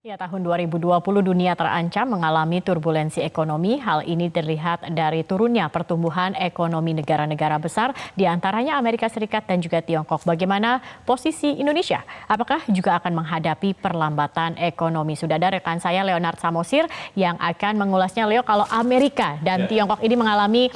Ya, tahun 2020 dunia terancam mengalami turbulensi ekonomi. Hal ini terlihat dari turunnya pertumbuhan ekonomi negara-negara besar, di antaranya Amerika Serikat dan juga Tiongkok. Bagaimana posisi Indonesia? Apakah juga akan menghadapi perlambatan ekonomi? Sudah ada rekan saya Leonard Samosir yang akan mengulasnya. Leo, kalau Amerika dan Tiongkok ini mengalami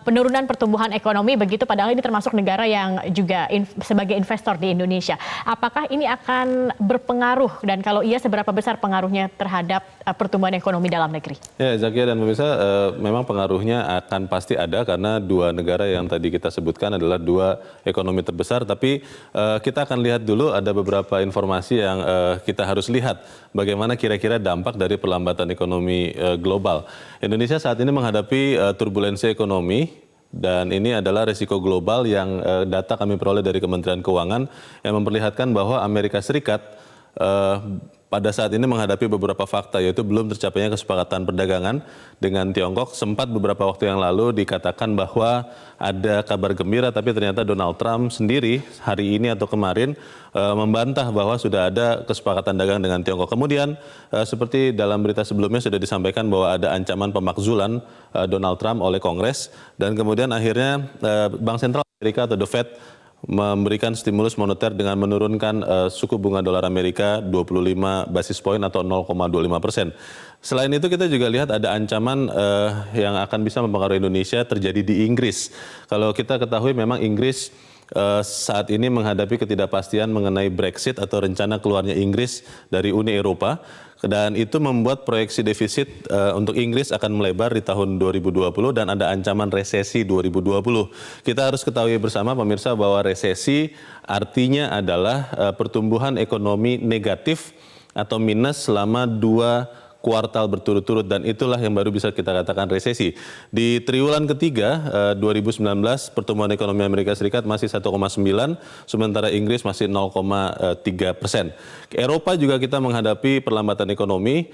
penurunan pertumbuhan ekonomi, begitu padahal ini termasuk negara yang juga sebagai investor di Indonesia. Apakah ini akan berpengaruh dan kalau iya seberapa besar pengaruhnya terhadap pertumbuhan ekonomi dalam negeri? Ya, Zakia dan pemirsa, memang pengaruhnya akan pasti ada karena dua negara yang tadi kita sebutkan adalah dua ekonomi terbesar. Tapi kita akan lihat dulu ada beberapa informasi yang kita harus lihat bagaimana kira-kira dampak dari perlambatan ekonomi global. Indonesia saat ini menghadapi turbulensi ekonomi. Dan ini adalah risiko global yang data kami peroleh dari Kementerian Keuangan yang memperlihatkan bahwa Amerika Serikat pada saat ini menghadapi beberapa fakta, yaitu belum tercapainya kesepakatan perdagangan dengan Tiongkok. Sempat beberapa waktu yang lalu dikatakan bahwa ada kabar gembira, tapi ternyata Donald Trump sendiri hari ini atau kemarin membantah bahwa sudah ada kesepakatan dagang dengan Tiongkok. Kemudian seperti dalam berita sebelumnya sudah disampaikan bahwa ada ancaman pemakzulan Donald Trump oleh Kongres, dan kemudian akhirnya Bank Sentral Amerika atau The Fed memberikan stimulus moneter dengan menurunkan suku bunga dolar Amerika 25 basis point atau 0,25%. Selain itu kita juga lihat ada ancaman yang akan bisa mempengaruhi Indonesia terjadi di Inggris. Kalau kita ketahui memang Inggris saat ini menghadapi ketidakpastian mengenai Brexit atau rencana keluarnya Inggris dari Uni Eropa. Dan itu membuat proyeksi defisit untuk Inggris akan melebar di tahun 2020 dan ada ancaman resesi 2020. Kita harus ketahui bersama pemirsa bahwa resesi artinya adalah pertumbuhan ekonomi negatif atau minus selama 2 kuartal berturut-turut, dan itulah yang baru bisa kita katakan resesi. Di triwulan ketiga 2019 pertumbuhan ekonomi Amerika Serikat masih 1,9, sementara Inggris masih 0,3%. Eropa juga kita menghadapi perlambatan ekonomi,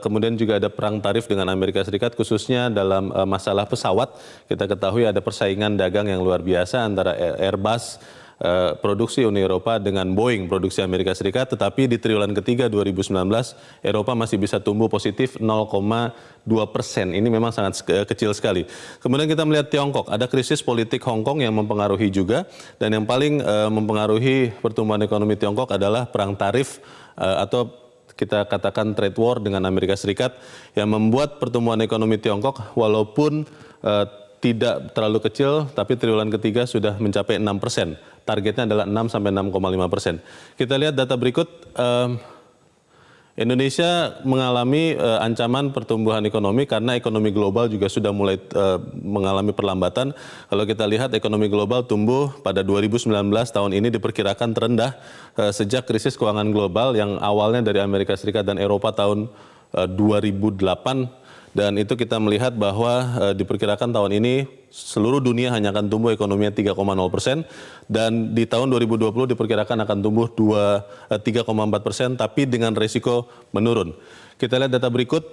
kemudian juga ada perang tarif dengan Amerika Serikat khususnya dalam masalah pesawat. Kita ketahui ada persaingan dagang yang luar biasa antara Airbus produksi Uni Eropa dengan Boeing produksi Amerika Serikat, tetapi di triwulan ketiga 2019 Eropa masih bisa tumbuh positif 0,2%. Ini memang sangat kecil sekali. Kemudian kita melihat Tiongkok, ada krisis politik Hong Kong yang mempengaruhi juga, dan yang paling mempengaruhi pertumbuhan ekonomi Tiongkok adalah perang tarif atau kita katakan trade war dengan Amerika Serikat yang membuat pertumbuhan ekonomi Tiongkok walaupun tidak terlalu kecil, tapi triwulan ketiga sudah mencapai 6%. Targetnya adalah 6 sampai 6,5%. Kita lihat data berikut. Indonesia mengalami ancaman pertumbuhan ekonomi karena ekonomi global juga sudah mulai mengalami perlambatan. Kalau kita lihat ekonomi global tumbuh pada 2019 tahun ini diperkirakan terendah sejak krisis keuangan global yang awalnya dari Amerika Serikat dan Eropa tahun 2008. Dan itu kita melihat bahwa diperkirakan tahun ini seluruh dunia hanya akan tumbuh ekonominya 3,0%, dan di tahun 2020 diperkirakan akan tumbuh 3,4%, tapi dengan risiko menurun. Kita lihat data berikut.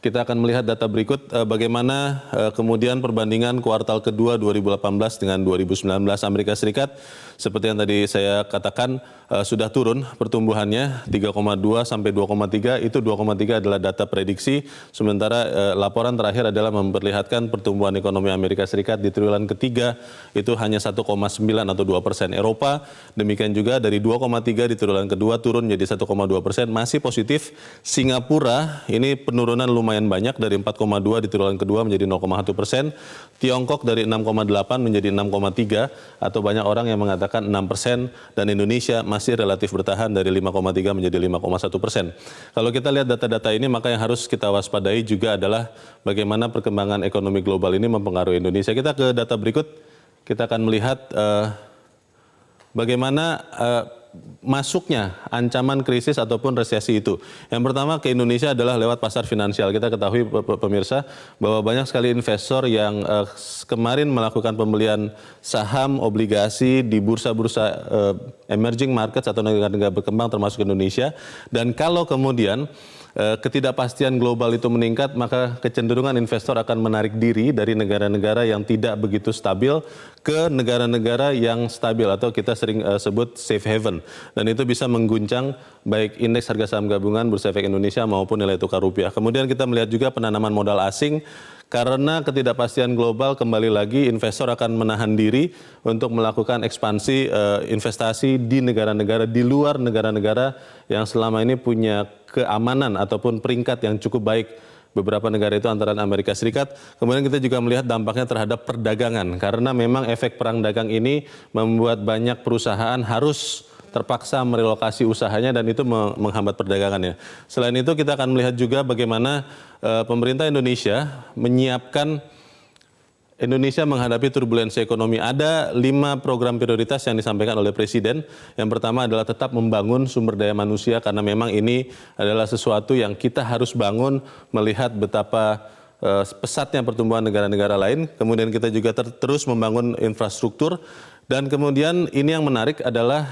Kita akan melihat data berikut bagaimana kemudian perbandingan kuartal kedua 2018 dengan 2019 Amerika Serikat. Seperti yang tadi saya katakan sudah turun pertumbuhannya 3,2 sampai 2,3, itu 2,3 adalah data prediksi. Sementara laporan terakhir adalah memperlihatkan pertumbuhan ekonomi Amerika Serikat di triwulan ketiga itu hanya 1,9 atau 2%. Eropa demikian juga dari 2,3 di triwulan kedua turun menjadi 1,2%, masih positif. Singapura ini penurunan lumayan banyak dari 4,2 di triwulan kedua menjadi 0,1%. Tiongkok dari 6,8 menjadi 6,3 atau banyak orang yang mengatakan 6%, dan Indonesia masih relatif bertahan dari 5,3 menjadi 5,1%. Kalau kita lihat data-data ini, maka yang harus kita waspadai juga adalah bagaimana perkembangan ekonomi global ini mempengaruhi Indonesia. Kita ke data berikut, kita akan melihat bagaimana masuknya ancaman krisis ataupun resesi itu. Yang pertama ke Indonesia adalah lewat pasar finansial. Kita ketahui pemirsa bahwa banyak sekali investor yang kemarin melakukan pembelian saham, obligasi di bursa-bursa emerging markets atau negara-negara berkembang termasuk Indonesia. Dan kalau kemudian ketidakpastian global itu meningkat, maka kecenderungan investor akan menarik diri dari negara-negara yang tidak begitu stabil ke negara-negara yang stabil atau kita sering sebut safe haven. Dan itu bisa mengguncang baik indeks harga saham gabungan Bursa Efek Indonesia maupun nilai tukar rupiah. Kemudian kita melihat juga penanaman modal asing karena ketidakpastian global, kembali lagi investor akan menahan diri untuk melakukan ekspansi investasi di negara-negara di luar negara-negara yang selama ini punya keamanan ataupun peringkat yang cukup baik. Beberapa negara itu antara Amerika Serikat. Kemudian kita juga melihat dampaknya terhadap perdagangan karena memang efek perang dagang ini membuat banyak perusahaan harus terpaksa merelokasi usahanya dan itu menghambat perdagangannya. Selain itu kita akan melihat juga bagaimana pemerintah Indonesia menyiapkan Indonesia menghadapi turbulensi ekonomi. Ada 5 program prioritas yang disampaikan oleh Presiden. Yang pertama adalah tetap membangun sumber daya manusia karena memang ini adalah sesuatu yang kita harus bangun melihat betapa pesatnya pertumbuhan negara-negara lain. Kemudian kita juga terus membangun infrastruktur. Dan kemudian ini yang menarik adalah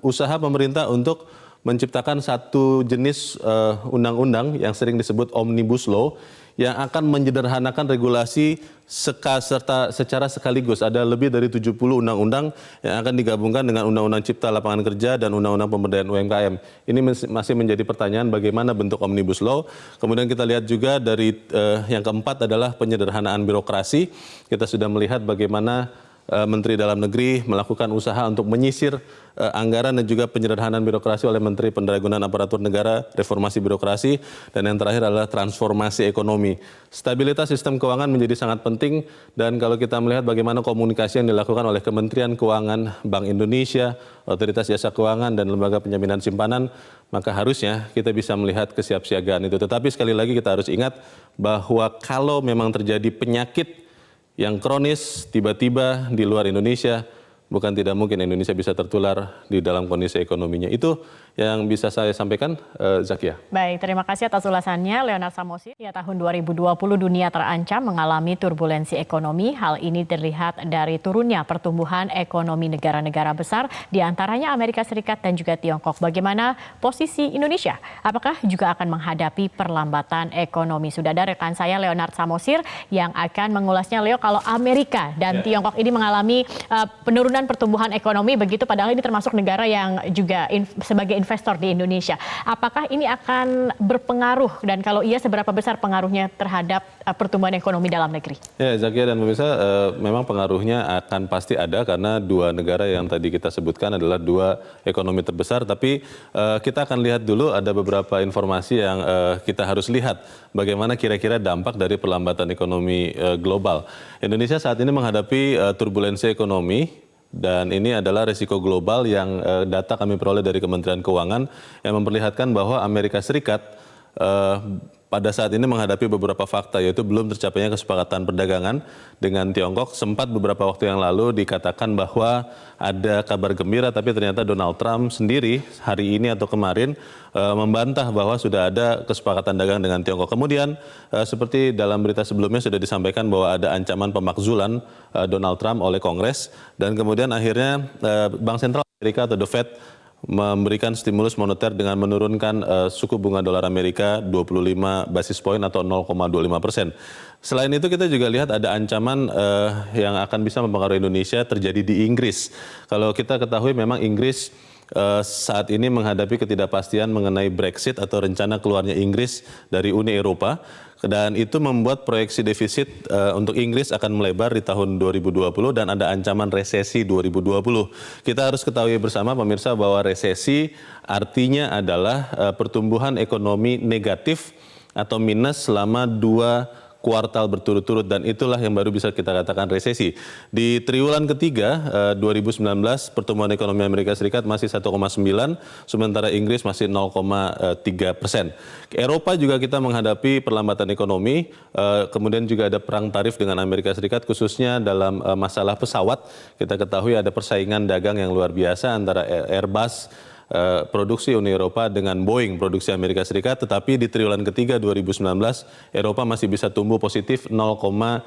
usaha pemerintah untuk menciptakan satu jenis undang-undang yang sering disebut Omnibus Law yang akan menyederhanakan regulasi secara sekaligus. Ada lebih dari 70 undang-undang yang akan digabungkan dengan Undang-Undang Cipta Lapangan Kerja dan Undang-Undang Pemberdayaan UMKM. Ini masih menjadi pertanyaan bagaimana bentuk Omnibus Law. Kemudian kita lihat juga dari yang keempat adalah penyederhanaan birokrasi. Kita sudah melihat bagaimana Menteri Dalam Negeri melakukan usaha untuk menyisir anggaran dan juga penyederhanaan birokrasi oleh Menteri Pendayagunaan Aparatur Negara, reformasi birokrasi, dan yang terakhir adalah transformasi ekonomi. Stabilitas sistem keuangan menjadi sangat penting dan kalau kita melihat bagaimana komunikasi yang dilakukan oleh Kementerian Keuangan, Bank Indonesia, Otoritas Jasa Keuangan, dan Lembaga Penjaminan Simpanan, maka harusnya kita bisa melihat kesiapsiagaan itu. Tetapi sekali lagi kita harus ingat bahwa kalau memang terjadi penyakit yang kronis tiba-tiba di luar Indonesia, bukan tidak mungkin Indonesia bisa tertular di dalam kondisi ekonominya. Itu yang bisa saya sampaikan, Zakia. Baik, terima kasih atas ulasannya, Leonard Samosir. Ya, tahun 2020 dunia terancam mengalami turbulensi ekonomi. Hal ini terlihat dari turunnya pertumbuhan ekonomi negara-negara besar, diantaranya Amerika Serikat dan juga Tiongkok. Bagaimana posisi Indonesia? Apakah juga akan menghadapi perlambatan ekonomi? Sudah ada rekan saya, Leonard Samosir, yang akan mengulasnya. Leo, kalau Amerika dan Tiongkok ini mengalami penurunan pertumbuhan ekonomi, begitu padahal ini termasuk negara yang juga sebagai investor di Indonesia. Apakah ini akan berpengaruh dan kalau iya seberapa besar pengaruhnya terhadap pertumbuhan ekonomi dalam negeri? Ya, Zakia dan pemirsa, memang pengaruhnya akan pasti ada karena dua negara yang tadi kita sebutkan adalah dua ekonomi terbesar. Tapi kita akan lihat dulu ada beberapa informasi yang kita harus lihat bagaimana kira-kira dampak dari perlambatan ekonomi global. Indonesia saat ini menghadapi turbulensi ekonomi. Dan ini adalah risiko global yang data kami peroleh dari Kementerian Keuangan yang memperlihatkan bahwa Amerika Serikat pada saat ini menghadapi beberapa fakta, yaitu belum tercapainya kesepakatan perdagangan dengan Tiongkok. Sempat beberapa waktu yang lalu dikatakan bahwa ada kabar gembira, tapi ternyata Donald Trump sendiri hari ini atau kemarin membantah bahwa sudah ada kesepakatan dagang dengan Tiongkok. Kemudian seperti dalam berita sebelumnya sudah disampaikan bahwa ada ancaman pemakzulan Donald Trump oleh Kongres, dan kemudian akhirnya Bank Sentral Amerika atau The Fed memberikan stimulus moneter dengan menurunkan suku bunga dolar Amerika 25 basis point atau 0,25%. Selain itu kita juga lihat ada ancaman yang akan bisa mempengaruhi Indonesia terjadi di Inggris. Kalau kita ketahui memang Inggris saat ini menghadapi ketidakpastian mengenai Brexit atau rencana keluarnya Inggris dari Uni Eropa. Dan itu membuat proyeksi defisit untuk Inggris akan melebar di tahun 2020 dan ada ancaman resesi 2020. Kita harus ketahui bersama pemirsa bahwa resesi artinya adalah pertumbuhan ekonomi negatif atau minus selama 2 kuartal berturut-turut, dan itulah yang baru bisa kita katakan resesi. Di triwulan ketiga 2019 pertumbuhan ekonomi Amerika Serikat masih 1,9, sementara Inggris masih 0,3%. Eropa juga kita menghadapi perlambatan ekonomi, kemudian juga ada perang tarif dengan Amerika Serikat khususnya dalam masalah pesawat. Kita ketahui ada persaingan dagang yang luar biasa antara Airbus produksi Uni Eropa dengan Boeing produksi Amerika Serikat, tetapi di triwulan ketiga 2019 Eropa masih bisa tumbuh positif 0,2%.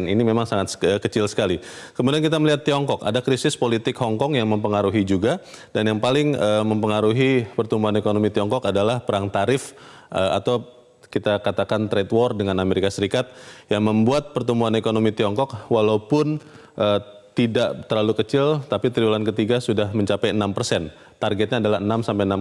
Ini memang sangat kecil sekali. Kemudian kita melihat Tiongkok, ada krisis politik Hong Kong yang mempengaruhi juga, dan yang paling mempengaruhi pertumbuhan ekonomi Tiongkok adalah perang tarif atau kita katakan trade war dengan Amerika Serikat yang membuat pertumbuhan ekonomi Tiongkok walaupun tidak terlalu kecil, tapi triwulan ketiga sudah mencapai 6%. Targetnya adalah 6 sampai 6,5